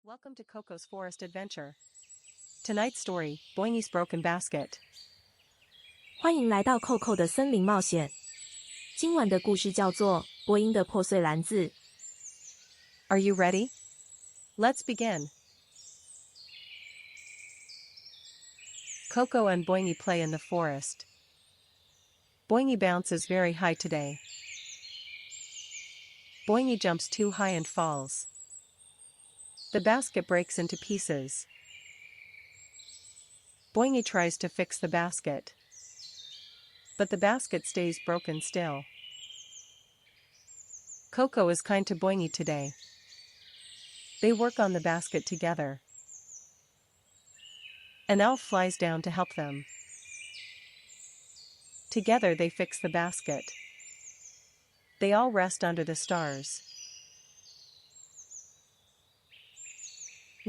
Welcome to Koko's Forest Adventure. Tonight's story, Boingy's Broken Basket. 欢迎来到 Koko 的森林冒险。今晚的故事叫做《波音的破碎篮子》。Are you ready? Let's begin. Koko and Boingy play in the forest. Boingy bounces very high today. Boingy jumps too high and falls. The basket breaks into pieces. Boingy tries to fix the basket, but the basket stays broken still. Koko is kind to Boingy today. They work on the basket together. An elf flies down to help them. Together they fix the basket. They all rest under the stars.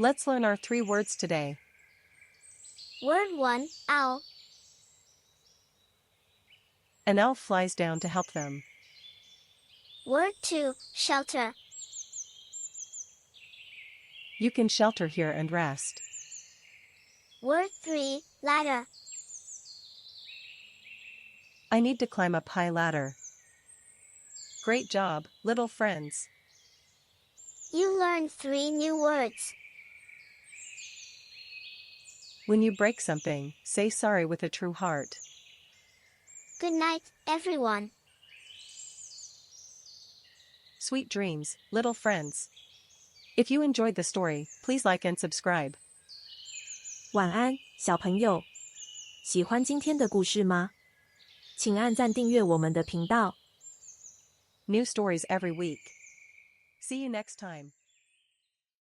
Let's learn our 3 words today. Word 1, owl. An elf flies down to help them. Word 2, shelter. You can shelter here and rest. Word 3, ladder. I need to climb up high ladder. Great job, little friends. You learned 3 new words. When you break something, say sorry with a true heart. Good night, everyone. Sweet dreams, little friends. If you enjoyed the story, please like and subscribe. 晚安，小朋友。喜欢今天的故事吗？请按赞订阅我们的频道。New stories every week. See you next time.